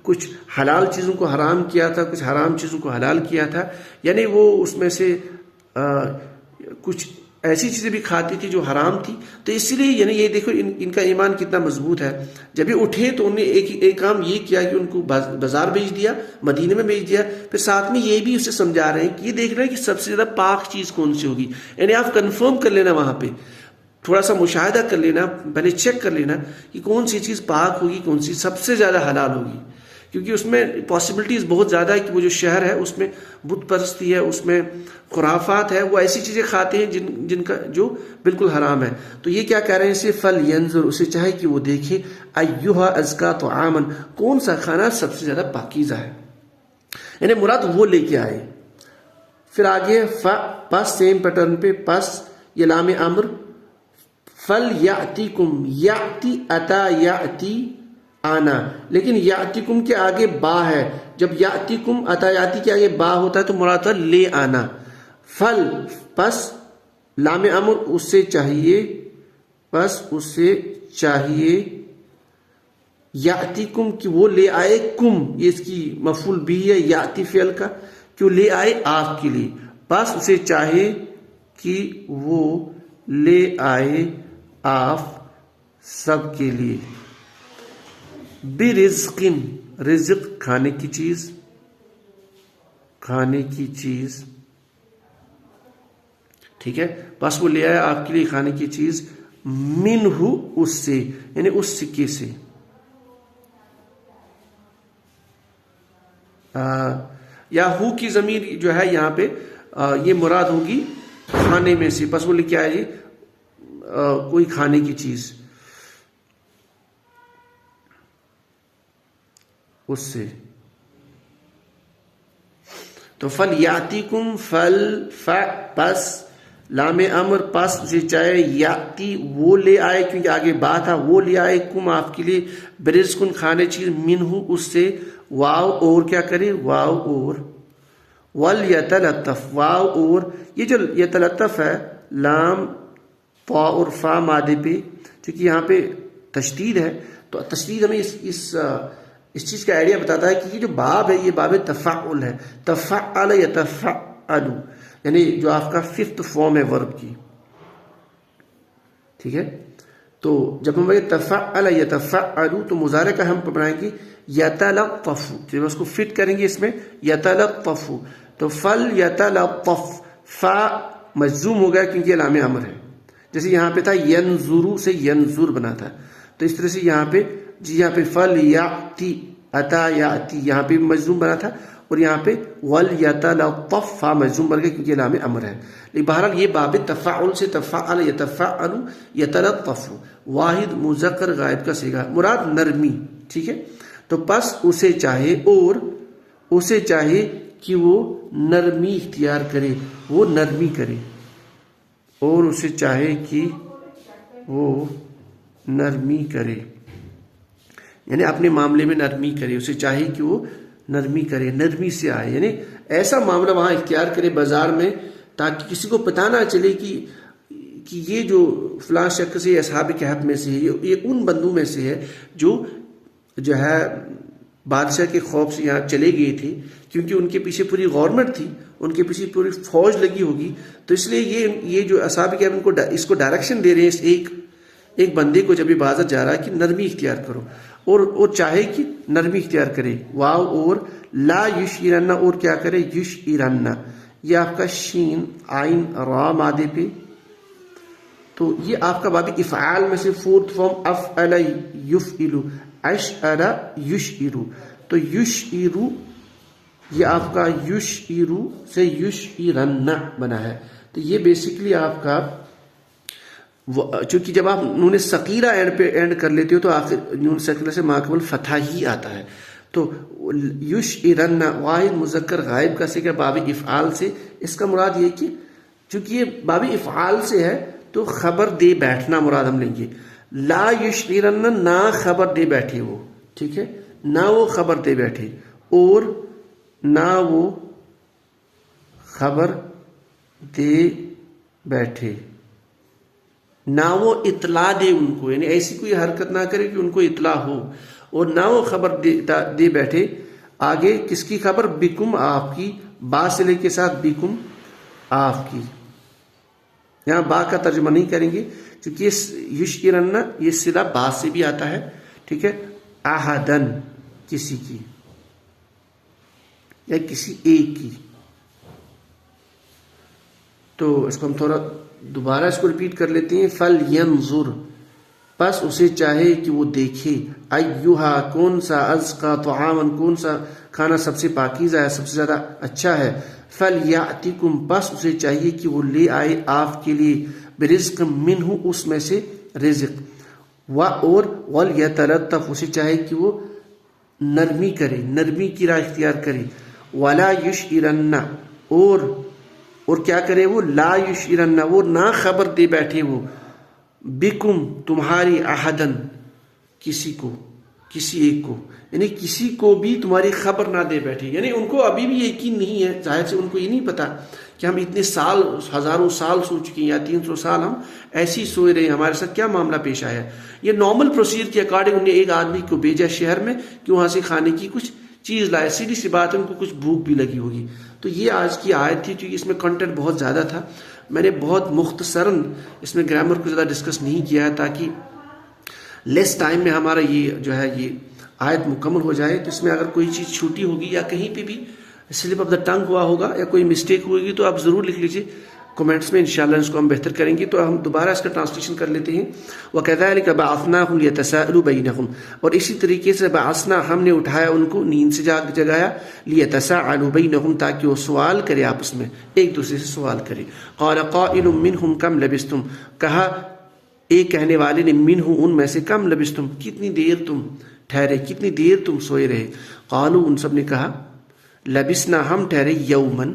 کچھ حلال چیزوں کو حرام کیا تھا، کچھ حرام چیزوں کو حلال کیا تھا، یعنی وہ اس میں سے کچھ ایسی چیزیں بھی کھاتی تھی جو حرام تھی. تو اسی لیے یعنی یہ دیکھو ان کا ایمان کتنا مضبوط ہے. جب یہ اٹھے تو انہوں نے ایک کام یہ کیا کہ ان کو بازار بھیج دیا، مدینے میں بھیج دیا، پھر ساتھ میں یہ بھی اسے سمجھا رہے ہیں کہ یہ دیکھ رہے ہیں کہ سب سے زیادہ پاک چیز کون سی ہوگی. یعنی آپ کنفرم کر لینا، وہاں پہ تھوڑا سا مشاہدہ کر لینا، پہلے چیک کر لینا کہ کون سی چیز پاک ہوگی، کون سی سب سے زیادہ حلال ہوگی، کیونکہ اس میں پاسبلٹیز بہت زیادہ ہے کہ وہ جو شہر ہے اس میں بت پرستی ہے، اس میں خرافات ہے، وہ ایسی چیزیں کھاتے ہیں جن کا جو بالکل حرام ہے. تو یہ کیا کہہ رہے ہیں اسے فَلْيَنْظُرْ، اسے چاہے کہ وہ دیکھے ایہا ازکا طعامن، کون سا کھانا سب سے زیادہ پاکیزہ ہے، یعنی مراد وہ لے کے آئے. پھر آگے پس سیم پیٹرن پہ پس یہ لام امر، فَلْيَأْتِكُمْ، یاتی اتا یاتی آنا، لیکن یاتیکم کے آگے با ہے. جب یاتیکم اتا یاتی کے آگے با ہوتا ہے تو مراد ہے لے آنا. فل پس لام امر اس سے چاہیے، پس اس سے چاہیے یاتیکم کہ وہ لے آئے، کم یہ اس کی مفعول بھی ہے یاتی فعل کا، کہ وہ لے آئے آپ کے لیے، پس اسے چاہے کہ وہ لے آئے آپ سب کے لیے. برزقن، رزق کھانے کی چیز، کھانے کی چیز، ٹھیک ہے، بس وہ لے آیا آپ کے لیے کھانے کی چیز، منہ اس سے، یعنی اس سکے سے. یا ہو کی ضمیر جو ہے یہاں پہ یہ مراد ہوگی کھانے میں سے، بس وہ لکھ کے آئے جی کوئی کھانے کی چیز اس سے. تو فلیاتیکم پس لام امر پس اسے چاہے یاتی وہ لے آئے، کیونکہ آگے بات تھا وہ لے آئے کم آپ کے لیے برزقن کھانے چیز منہ اس سے، واو اور کیا کرے، واو اور ولیتلطف واو اور یہ جو یتلطف ہے لام پا اور فا مادے پہ، چونکہ یہاں پہ تشدید ہے تو تشدید ہمیں اس چیز کا آئیڈیا بتاتا ہے کہ یہ جو باب ہے یہ باب تفعل ہے، تفعل یتفعل، یعنی جو آپ کا ففتھ فارم ہے ورب کی. ٹھیک ہے، تو جب ہم تفعل یتفعل تو مضارع کا ہم بنائیں گے یتلطف، جب اس کو فٹ کریں گے اس میں یتلطف، تو فل یتلطف فا مجزوم ہو گیا کیونکہ یہ لام امر ہے. جیسے یہاں پہ تھا ینظرو سے ینظر بنا تھا، تو اس طرح سے یہاں پہ یہاں پہ فل یاتی اتا یاتی یہاں پہ مجزوم بنا تھا، اور یہاں پہ ولیتلطف فا مجزوم بن گیا کیونکہ یہ لام امر ہے. لیکن بہرحال یہ باب تفاعل سے تفعل یتفعل یتلطف واحد مذکر غائب کا صیغہ، مراد نرمی. ٹھیک ہے، تو پس اسے چاہے اور اسے چاہے کہ وہ نرمی اختیار کرے، وہ نرمی کرے، اور اسے چاہے کہ وہ نرمی کرے، یعنی اپنے معاملے میں نرمی کرے، اسے چاہے کہ وہ نرمی کرے، نرمی سے آئے، یعنی ایسا معاملہ وہاں اختیار کرے بازار میں تاکہ کسی کو پتہ نہ چلے کہ یہ جو فلاں شخص ہے اصحاب کہف میں سے ہے، یہ ان بندوں میں سے ہے جو ہے بادشاہ کے خوف سے یہاں چلے گئے تھے، کیونکہ ان کے پیچھے پوری گورنمنٹ تھی، ان کے پیچھے پوری فوج لگی ہوگی، تو اس لیے یہ جو اصحاب کہف ان کو اس کو ڈائریکشن دے رہے ہیں ایک بندے کو جب یہ بازار جا رہا ہے کہ نرمی اختیار کرو، اور چاہے کہ نرمی اختیار کرے. واو اور لا یشعرن اور کیا کرے یشعرن، یہ آپ کا شین عین را مادے پہ، تو یہ آپ کا باب افعال میں سے فورتھ فارم افعل یفعل، اشعر یشعر، تو یشعر یہ آپ کا یشعر سے یشعرن بنا ہے. تو یہ بیسکلی آپ کا چونکہ جب آپ نون ثقیلہ اینڈ کر لیتے ہو تو آخر نون ثقیلہ سے ماقبل فتح ہی آتا ہے. تو یشعرن واحد مذکر غائب کا صیغہ باب افعال سے، اس کا مراد یہ کہ چونکہ یہ باب افعال سے ہے تو خبر دے بیٹھنا مراد ہم لیں گے. لا یشعرن نہ خبر دے بیٹھے وہ، ٹھیک ہے، نہ وہ خبر دے بیٹھے، اور نہ وہ خبر دے بیٹھے، نہ وہ اطلاع دے ان کو، یعنی ایسی کوئی حرکت نہ کرے کہ ان کو اطلاع ہو، اور نہ وہ خبر دے بیٹھے. آگے کس کی خبر؟ بکم آپ کی، با صلے کے ساتھ بکم آپ کی. یہاں با کا ترجمہ نہیں کریں گے کیونکہ یشعرن یہ صلہ با سے بھی آتا ہے. ٹھیک ہے، احدن کسی کی یا کسی ایک کی. تو اس کو ہم تھوڑا دوبارہ اس کو ریپیٹ کر لیتے ہیں. فل ینظر پس اسے چاہے کہ وہ دیکھے، ایہا کون سا، ازکا طعامن کون سا کھانا سب سے پاکیزہ ہے، سب سے زیادہ اچھا ہے. فلیاتکم پس اسے چاہیے کہ وہ لے آئے آپ کے لیے برزق منہ اس میں سے رزق، اور ولیتلطف اسے چاہے کہ وہ نرمی کرے، نرمی کی راہ اختیار کرے. ولا یشعرن اور کیا کرے وہ، لا یشعرن وہ نہ خبر دے بیٹھے وہ، بکم تمہاری، احدن کسی کو، کسی ایک کو، یعنی کسی کو بھی تمہاری خبر نہ دے بیٹھے. یعنی ان کو ابھی بھی یقین نہیں ہے، ظاہر سے ان کو یہ نہیں پتا کہ ہم اتنے سال، ہزاروں سال سو چکے ہیں یا 300 سال ہم ایسی سوئے رہے، ہمارے ساتھ کیا معاملہ پیش آیا. یہ نارمل پروسیجر کے اکارڈنگ انہیں ایک آدمی کو بھیجا شہر میں کہ وہاں سے کھانے کی کچھ چیز لائے. سیدھی سی بات ہے ان کو کچھ بھوک بھی لگی ہوگی. تو یہ آج کی آیت تھی، کیونکہ اس میں کنٹینٹ بہت زیادہ تھا. میں نے بہت مختصراً اس میں گرامر کو زیادہ ڈسکس نہیں کیا ہے تاکہ لیس ٹائم میں ہمارا یہ جو ہے یہ آیت مکمل ہو جائے. تو اس میں اگر کوئی چیز چھوٹی ہوگی یا کہیں پہ بھی سلپ آف دا ٹنگ ہوا ہوگا یا کوئی مسٹیک ہوگی تو آپ ضرور لکھ لیجیے. کمنٹس میں انشاءاللہ اس کو ہم بہتر کریں گے. تو ہم دوبارہ اس کا ٹرانسلیشن کر لیتے ہیں. وَكَذَلِكَ بَعَثْنَاهُمْ لِيَتَسَاءَلُوا بَيْنَهُمْ, اور اسی طریقے سے بعثنا ہم نے اٹھایا ان کو, نیند سے جگایا, لِيَتَسَاءَلُوا بَيْنَهُمْ, تاکہ وہ سوال کرے آپس میں, ایک دوسرے سے سوال کرے. قَالَ قَائِلٌ مِّنْهُمْ كَمْ لَبِثْتُمْ, کہا ایک کہنے والے نے, منہ ان میں سے, کم لبستم, کتنی دیر تم ٹھہرے, کتنی دیر تم سوئے رہے. قالوا, ان سب نے کہا, لبسنا ہم ٹھہرے, یومن,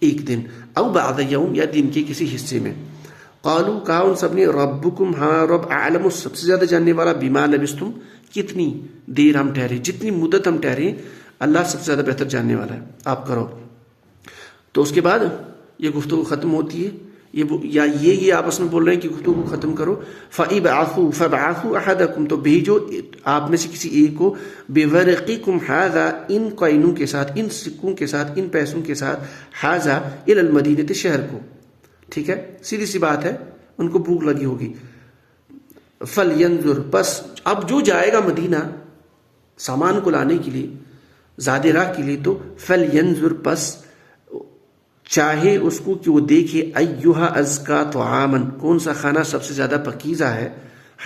ایک دن, او بعض یوم, یا دن کے کسی حصے میں. قالوا, کہا ان سب نے, ربکم, ہاں رب, اعلم, سب سے زیادہ جاننے والا, بما لبستم, کتنی دیر ہم ٹھہرے, جتنی مدت ہم ٹھہرے, اللہ سب سے زیادہ بہتر جاننے والا ہے, آپ کرو. تو اس کے بعد یہ گفتگو ختم ہوتی ہے, یہ آپس میں بول رہے ہیں کہ گفتگو کو ختم کرو. فَبْعَثُوا أَحَدَكُمْ, تو بھیجو آپ میں سے کسی ایک کو, بِوَرِقِكُمْ هَذَا, ان کوئنوں کے ساتھ, ان سکوں کے ساتھ, ان پیسوں کے ساتھ, هَذَا إِلَى الْمَدِينَةِ, شہر کو. ٹھیک ہے, سیدھی سی بات ہے, ان کو بھوک لگی ہوگی. فَلْيَنْظُرْ, بس اب جو جائے گا مدینہ سامان کو لانے کے لیے, زاد راہ کے لیے, تو فَلْيَنْظُرْ, پس چاہے اس کو کہ وہ دیکھے, ایہا ازکا طعامن, کون سا کھانا سب سے زیادہ پکیزہ ہے,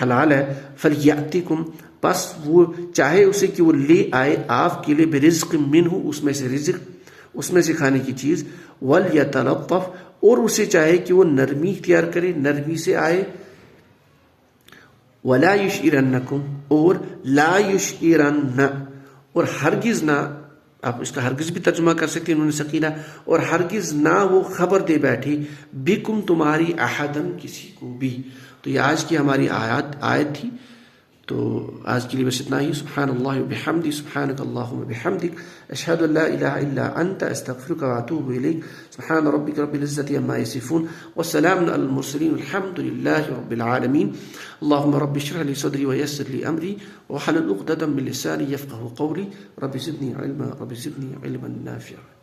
حلال ہے. فلیاتکم, پس وہ چاہے اسے کہ وہ لے آئے آپ کے لیے, برزق منہ, اس میں سے رزق, اس میں سے کھانے کی چیز. ولیتلطف, اور اسے چاہے کہ وہ نرمی اختیار کرے, نرمی سے آئے. ولا یشعرنکم, اور لا یشعرن, اور ہرگز نہ, آپ اس کا ہرگز بھی ترجمہ کر سکتے ہیں انہوں نے سکینہ, اور ہرگز نہ وہ خبر دے بیٹھے, بکم, تمہاری, احدن, کسی کو بھی. تو یہ آج کی ہماری آیت تھی. تو آج کے لیے بس اتنا ہی. سبحان اللہ وبحمدہ, سبحانک اللہم وبحمدک, اشہد ان لا الہ الا انت, استغفرک واتوب الیک. سبحان ربک رب العزۃ عما یصفون, والسلام علی المرسلین, الحمد للہ رب العالمین. اللهم رب اشرح لي صدري ويسر لي امري واحلل عقدة من لساني يفقهوا قولي. رب زدني علما, رب زدني علما نافعا.